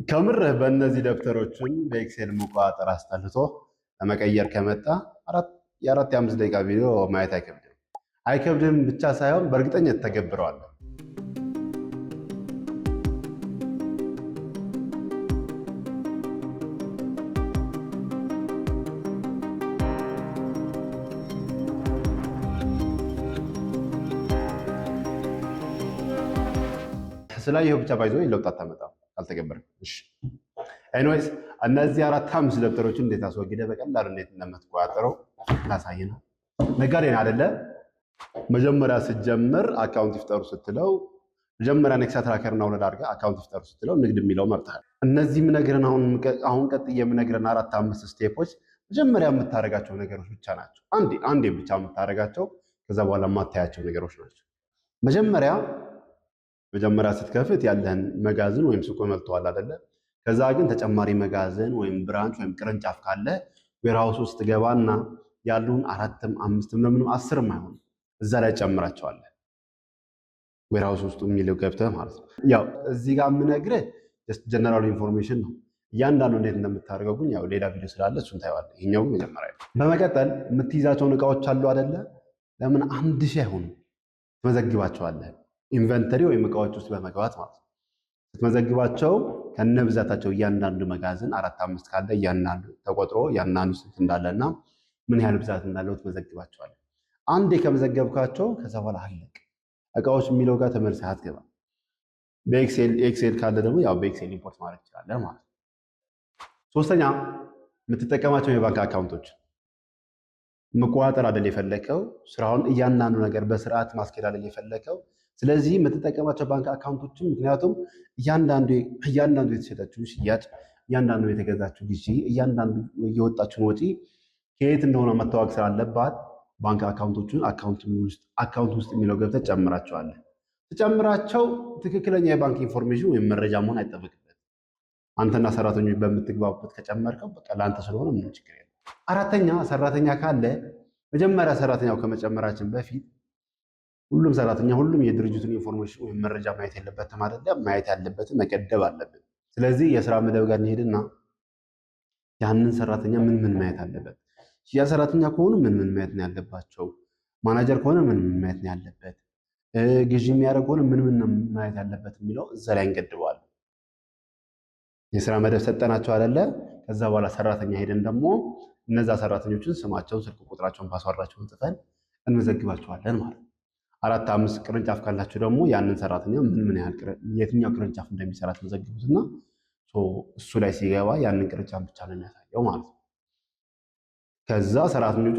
ከምርህ በእነዚህ ደብተሮችን በኤክሴል መቆጣጠር አስጠልቶ ለመቀየር ከመጣ የአራት የአምስት ደቂቃ ቪዲዮ ማየት አይከብድም። አይከብድም ብቻ ሳይሆን በእርግጠኝነት ተገብረዋለህ። ስላየኸው ብቻ ባይዞ ለውጥ አታመጣም ካልተገበርክ። እሺ ኤኒዌይስ እነዚህ አራት አምስት ደብተሮችን እንዴት አስወግደህ በቀላሉ እንዴት እንደምትቆጣጠረው ላሳይህ ነው። ነጋዴን አይደለ? መጀመሪያ ስትጀምር አካውንት ይፍጠሩ ስትለው መጀመሪያ ኔክሳ ትራከርና ውለድ አድርገህ አካውንት ይፍጠሩ ስትለው ንግድ የሚለው መርጠሃል። እነዚህ የምነግርህን አሁን ቀጥዬ የምነግርህን አራት አምስት ስቴፖች መጀመሪያ የምታደርጋቸው ነገሮች ብቻ ናቸው። አንዴ ብቻ የምታደርጋቸው ከዛ በኋላ የማታያቸው ነገሮች ናቸው። መጀመሪያ ስትከፍት ያለህን መጋዘን ወይም ሱቅ መልተዋል አይደለ? ከዛ ግን ተጨማሪ መጋዘን ወይም ብራንች ወይም ቅርንጫፍ ካለ ዌርሃውስ ውስጥ ገባና ያሉን አራትም አምስትም ለምንም አስርም አይሆንም እዛ ላይ ጨምራቸዋለህ። ዌርሃውስ ውስጥ የሚለው ገብተህ ማለት ነው። ያው እዚህ ጋር የምነግርህ ጀነራል ኢንፎርሜሽን ነው። እያንዳንዱ እንዴት እንደምታደርገው ግን ያው ሌላ ቪዲዮ ስላለ እሱን ታየዋለህ። ይሄኛው መጀመሪያ በመቀጠል የምትይዛቸውን እቃዎች አሉ አይደለ? ለምን 1000 አይሆኑም? ትመዘግባቸዋለህ። ኢንቨንተሪ ወይም እቃዎች ውስጥ በመግባት ማለት ነው። ስትመዘግባቸው ከነብዛታቸው እያንዳንዱ መጋዘን 4-5 ካለ እያንዳንዱ ተቆጥሮ እያንዳንዱ ስንት እንዳለና ምን ያህል ብዛት እንዳለው ትመዘግባቸዋለህ። አንዴ ከመዘገብካቸው ከዛ በኋላ አለቅ። እቃዎች የሚለው ጋር ተመልሰህ አትገባም። በኤክሴል ካለ ደግሞ ያው በኤክሴል ኢምፖርት ማድረግ ትችላለህ ማለት ነው። ሶስተኛ የምትጠቀማቸው የባንክ አካውንቶች መቆጣጠር አይደል የፈለከው፣ ስራውን እያንዳንዱ ነገር በስርዓት ማስኬድ አይደል የፈለከው። ስለዚህ የምትጠቀማቸው ባንክ አካውንቶችን ምክንያቱም እያንዳንዱ የተሸጠችው ሽያጭ፣ እያንዳንዱ የተገዛችው ግዢ፣ እያንዳንዱ የወጣችውን ወጪ ከየት እንደሆነ መታወቅ ስላለባት ባንክ አካውንቶችን አካውንት ውስጥ የሚለው ገብተህ ትጨምራቸዋለህ። ትጨምራቸው ትክክለኛ የባንክ ኢንፎርሜሽን ወይም መረጃ መሆን አይጠበቅበት። አንተና ሰራተኞች በምትግባቡበት ከጨመርከው በቃ ለአንተ ስለሆነ ምንም ችግር የለም። አራተኛ ሰራተኛ ካለ መጀመሪያ ሰራተኛው ከመጨመራችን በፊት ሁሉም ሰራተኛ ሁሉም የድርጅቱን ኢንፎርሜሽን ወይም መረጃ ማየት የለበትም አይደለም። ማየት ያለበትን መገደብ አለብን። ስለዚህ የስራ መደብ ጋር እንሄድና ያንን ሰራተኛ ምን ማየት አለበት፣ ያ ሰራተኛ ከሆኑ ምን ማየት ነው ያለባቸው፣ ማናጀር ከሆነ ምን ማየት ነው ያለበት፣ ግዢ የሚያደርግ ከሆነ ምን ማየት ያለበት የሚለው እዛ ላይ እንገድበዋለን። የስራ መደብ ሰጠናቸው አይደለ? ከዛ በኋላ ሰራተኛ ሄደን ደግሞ እነዛ ሰራተኞችን ስማቸውን፣ ስልክ ቁጥራቸውን፣ ፓስዋርዳቸውን ጽፈን እንመዘግባቸዋለን ማለት ነው። 4-5 ቅርንጫፍ ካላችሁ ደግሞ ያንን ሰራተኛ ምን ያህል የትኛው ቅርንጫፍ እንደሚሰራ ትመዘግቡትና እሱ ላይ ሲገባ ያንን ቅርንጫፍ ብቻ ነው የሚያሳየው ማለት ነው። ከዛ ሰራተኞቹ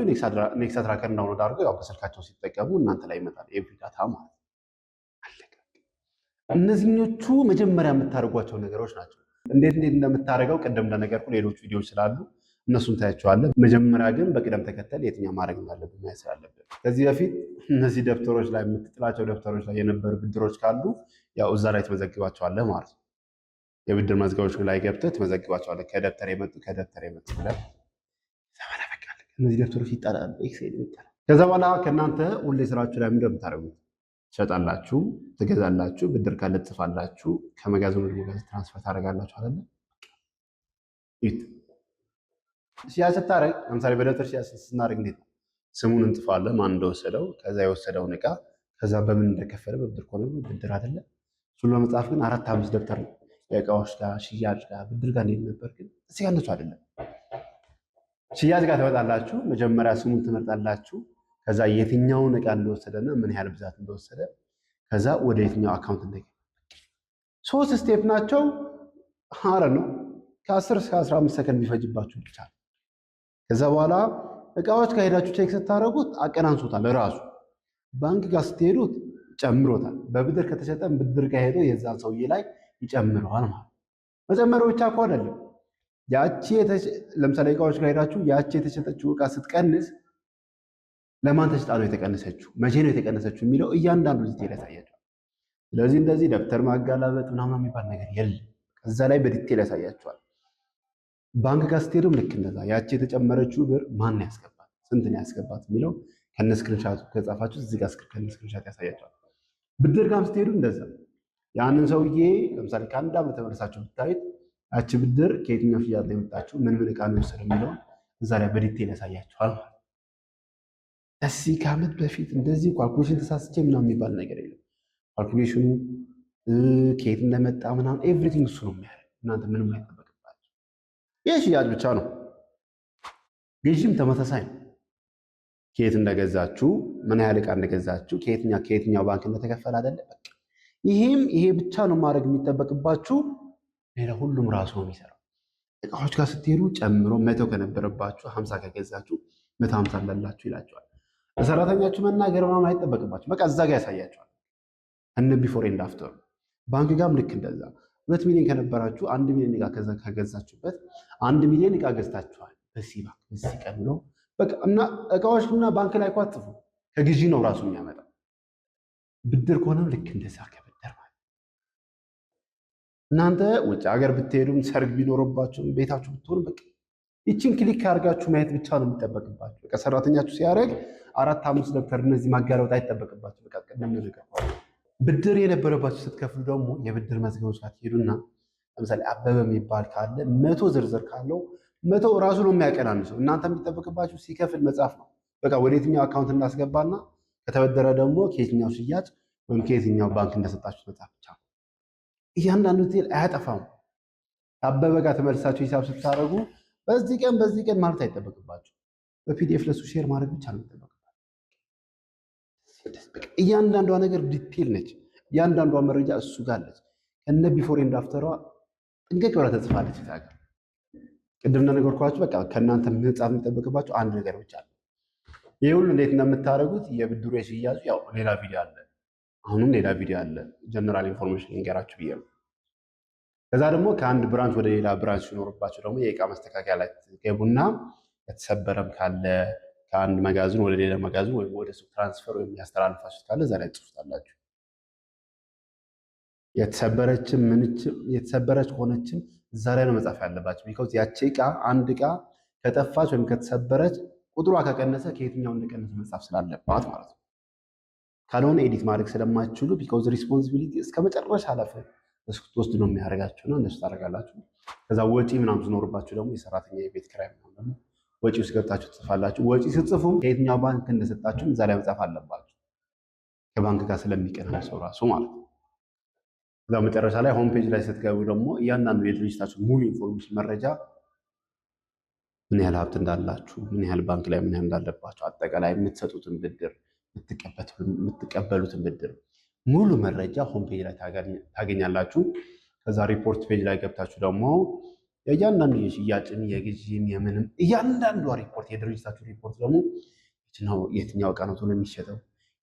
ኔክሳ ትራከር እንዳውሎድ አድርገው ያው በስልካቸው ሲጠቀሙ እናንተ ላይ ይመጣል ኤቭሪ ዳታ ማለት ነው። አለቀ። እነዚህኞቹ መጀመሪያ የምታደርጓቸው ነገሮች ናቸው። እንዴት እንደምታደርገው ቅድም እንደነገርኩ ሌሎች ቪዲዮዎች ስላሉ እነሱን ታያቸዋለህ። መጀመሪያ ግን በቅደም ተከተል የትኛው ማድረግ እንዳለብን ማየት ስላለብን ከዚህ በፊት እነዚህ ደብተሮች ላይ የምትጥላቸው ደብተሮች ላይ የነበሩ ብድሮች ካሉ ያው እዛ ላይ ትመዘግባቸዋለህ ማለት ነው። የብድር መዝገቦች ላይ ገብተህ ትመዘግባቸዋለህ። ከደብተር የመጡ ብለህ እነዚህ ደብተሮች ይጣላሉ፣ ኤክሴል ይጣላል። ከዛ በኋላ ከእናንተ ሁሌ ስራችሁ ላይ ምንድን ነው የምታደርጉት? ትሸጣላችሁ፣ ትገዛላችሁ፣ ብድር ካለ ትጽፋላችሁ፣ ከመጋዘን ወደ መጋዘን ትራንስፈር ታደርጋላችሁ አይደለ? ሽያጭ ስታደርግ ለምሳሌ በደብተር ሽያጭ ስናደርግ እንዴት ነው? ስሙን እንጽፋለን፣ ማን እንደወሰደው፣ ከዛ የወሰደውን ዕቃ፣ ከዛ በምን እንደከፈለ፣ በብድር ከሆነ ብድር አይደለ? እሱን ለመጻፍ ግን 4-5 ደብተር ነው። የዕቃዎች ጋር፣ ሽያጭ ጋር፣ ብድር ጋር እንዴት ነበር? ግን እዚህ ጋር እንደሱ አይደለም። ሽያጭ ጋር ትመጣላችሁ፣ መጀመሪያ ስሙን ትመርጣላችሁ፣ ከዛ የትኛውን ዕቃ እንደወሰደና ምን ያህል ብዛት እንደወሰደ፣ ከዛ ወደ የትኛው አካውንት እንደገባ 3 ስቴፕ ናቸው። ነው ከ10 እስከ 15 ሰከንድ ቢፈጅባችሁ ብቻ። ከዛ በኋላ እቃዎች ከሄዳችሁ ቼክ ስታደርጉት አቀናንሶታል ራሱ። ባንክ ጋር ስትሄዱት ጨምሮታል። በብድር ከተሸጠን ብድር ጋር ሄዶ የዛን ሰውዬ ላይ ይጨምረዋል ማለት። መጨመሩ ብቻ እኮ አይደለም። ለምሳሌ እቃዎች ጋር ሄዳችሁ ያቺ የተሸጠችው እቃ ስትቀንስ ለማን ተሽጣ ነው የተቀነሰችው፣ መቼ ነው የተቀነሰችው የሚለው እያንዳንዱ ዲቴል ያሳያቸዋል። ስለዚህ እንደዚህ ደብተር ማጋላበጥ ምናምን የሚባል ነገር የለም። ከዛ ላይ በዲቴል ያሳያቸዋል። ባንክ ጋር ስትሄዱም ልክ እንደዛ ያቺ የተጨመረችው ብር ማን ያስገባት፣ ስንት ነው ያስገባት የሚለው ከነስክሪንሻቱ ከጻፋችሁ እዚህ ጋር ከነስክሪንሻት ያሳያቸዋል። ብድር ጋር ስትሄዱ እንደዛ ያንን ሰውዬ ለምሳሌ ከአንድ ዓመት ተመልሳችሁ ብታዩት ያቺ ብድር ከየትኛው ሽያጭ ላይ የመጣችው ምን ምን ዕቃ ነው የወሰደው የሚለውን እዛ ላይ በዲቴል ያሳያችኋል። እዚህ ከዓመት በፊት እንደዚህ ኳልኩሌሽን ተሳስቼ ምናምን የሚባል ነገር የለም። ካልኩሌሽኑ ከየት እንደመጣ ምናምን ኤቭሪቲንግ እሱ ነው የሚያደርግ። እናንተ ምንም አይጠበቅባችሁ። ይህ ሽያጭ ብቻ ነው። ግዥም ተመሳሳይ ነው። ከየት እንደገዛችሁ፣ ምን ያህል ዕቃ እንደገዛችሁ፣ ከየትኛው ባንክ እንደተከፈለ አይደለ? በቃ ይሄ ብቻ ነው ማድረግ የሚጠበቅባችሁ። ሌላ ሁሉም ራሱ ነው የሚሰራው። እቃዎች ጋር ስትሄዱ ጨምሮ 100 ከነበረባችሁ 50 ከገዛችሁ 150 እንዳላችሁ ይላቸዋል። ለሰራተኛችሁ መናገር ምናምን አይጠበቅባችሁ። በቃ እዛ ጋር ያሳያቸዋል። እነ ቢፎር ኤንድ አፍተር። ባንክ ጋርም ልክ እንደዛ 2 ሚሊዮን ከነበራችሁ 1 ሚሊዮን ዕቃ ከገዛችሁበት 1 ሚሊዮን ዕቃ ገዝታችኋል በዚህ ባንክ በዚህ ቀን ብሎ በቃ እና እቃዎችና ባንክ ላይ እኮ አትጽፉ። ከግዢ ነው ራሱ የሚያመጣው። ብድር ከሆነም ልክ እንደዛ ከብድር ማለት እናንተ ውጭ ሀገር ብትሄዱም ሰርግ ቢኖርባችሁም ቤታችሁ ብትሆኑ በቃ ይችን ክሊክ አድርጋችሁ ማየት ብቻ ነው የሚጠበቅባችሁ። በቃ ሰራተኛችሁ ሲያደርግ 4-5 ደብተር እነዚህ ማጋለጥ አይጠበቅባችሁ። በቃ ቀደም ነገር ብድር የነበረባችሁ ስትከፍሉ ደግሞ የብድር መዝገቦች ጋር ትሄዱና ለምሳሌ አበበ የሚባል ካለ 100 ዝርዝር ካለው 100 ራሱ ነው የሚያቀናንሰው። እናንተ የሚጠበቅባችሁ ሲከፍል መጻፍ ነው። በቃ ወደ የትኛው አካውንት እንዳስገባና ከተበደረ ደግሞ ከየትኛው ሽያጭ ወይም ከየትኛው ባንክ እንደሰጣችሁ መጻፍ ብቻ ነው። እያንዳንዱ ዲቴል አያጠፋም። አበበ ጋር ተመልሳችሁ ሂሳብ ስታደርጉ በዚህ ቀን ማለት አይጠበቅባችሁ። በፒዲኤፍ ለሱ ሼር ማድረግ ብቻ ነው የሚጠበቅባችሁ። እያንዳንዷ ነገር ዲቴል ነች። እያንዳንዷ መረጃ እሱ ጋር አለች። ከነ ቢፎር ኤንድ አፍተሯ ጥንቅቅ ብላ ተጽፋለች። ታገር ቅድም እንደነገርኳችሁ በቃ ከእናንተ መጻፍ የሚጠበቅባችሁ አንድ ነገር ብቻ ነው። ይህ ሁሉ እንዴት እንደምታደርጉት የብድሩ የሽያጩ ያው ሌላ ቪዲዮ አለ። አሁንም ሌላ ቪዲዮ አለ። ጀነራል ኢንፎርሜሽን እንገራችሁ ብዬ ነው። ከዛ ደግሞ ከአንድ ብራንች ወደ ሌላ ብራንች ሲኖርባችሁ ደግሞ የእቃ መስተካከያ ላይ ትገቡና የተሰበረም ካለ ከአንድ መጋዘን ወደ ሌላ መጋዘን ወይም ወደ ሱቅ ትራንስፈር ወይም ያስተላልፋችሁት ካለ እዛ ላይ ትጽፉታላችሁ። የተሰበረች ከሆነችም እዛ ላይ ነው መጻፍ ያለባችሁ። ቢኮዝ ያቺ ዕቃ አንድ ዕቃ ከጠፋች ወይም ከተሰበረች ቁጥሯ ከቀነሰ ከየትኛው እንደቀነሰ መጻፍ ስላለባት ማለት ነው። ካልሆነ ኤዲት ማድረግ ስለማትችሉ ቢኮዝ ሪስፖንሲቢሊቲ እስከ መጨረሻ ኃላፊ ወስድ ነው የሚያደርጋችሁ ነው። እነሱ ታደርጋላችሁ። ከዛ ወጪ ምናምን ሲኖርባችሁ ደግሞ የሰራተኛ የቤት ኪራይ ምናምን ደግሞ ወጪ ውስጥ ገብታችሁ ትጽፋላችሁ። ወጪ ስትጽፉም ከየትኛው ባንክ እንደሰጣችሁ እዛ ላይ መጻፍ አለባችሁ። ከባንክ ጋር ስለሚቀናነሰው ራሱ ማለት ነው። ከዛ መጨረሻ ላይ ሆም ፔጅ ላይ ስትገቡ ደግሞ እያንዳንዱ የድርጅታችሁ ሙሉ ኢንፎርሜሽን መረጃ ምን ያህል ሀብት እንዳላችሁ፣ ምን ያህል ባንክ ላይ ምን ያህል እንዳለባችሁ፣ አጠቃላይ የምትሰጡትን ብድር፣ የምትቀበሉትን ብድር ሙሉ መረጃ ሆም ፔጅ ላይ ታገኛላችሁ። ከዛ ሪፖርት ፔጅ ላይ ገብታችሁ ደግሞ የእያንዳንዱ የሽያጭን የግዢን የምንም እያንዳንዷ ሪፖርት የድርጅታችሁ ሪፖርት ደግሞ የትኛው ዕቃ ነው ቶሎ የሚሸጠው፣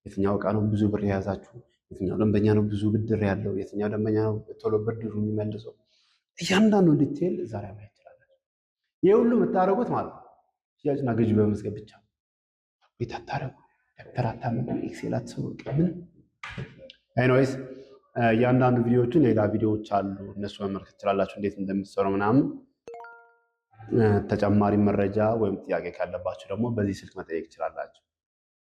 የትኛው ዕቃ ነው ብዙ ብር የያዛችሁ፣ የትኛው ደንበኛ ነው ብዙ ብድር ያለው፣ የትኛው ደንበኛ ነው ቶሎ ብድሩ የሚመልሰው፣ እያንዳንዱ ዲቴል እዛ ላይ ማየት ትችላላችሁ። ይህ ሁሉ የምታደርጉት ማለት ነው ሽያጭና ግዢ በመዝገብ ብቻ። ቤት አታረጉ፣ ደብተር አታምኑ፣ ኤክሴል አትሰሩ ምን ኤኒዌይስ እያንዳንዱ ቪዲዮዎችን ሌላ ቪዲዮዎች አሉ፣ እነሱ መመልከት ትችላላችሁ፣ እንዴት እንደምትሰሩ ምናምን። ተጨማሪ መረጃ ወይም ጥያቄ ካለባችሁ ደግሞ በዚህ ስልክ መጠየቅ ትችላላችሁ።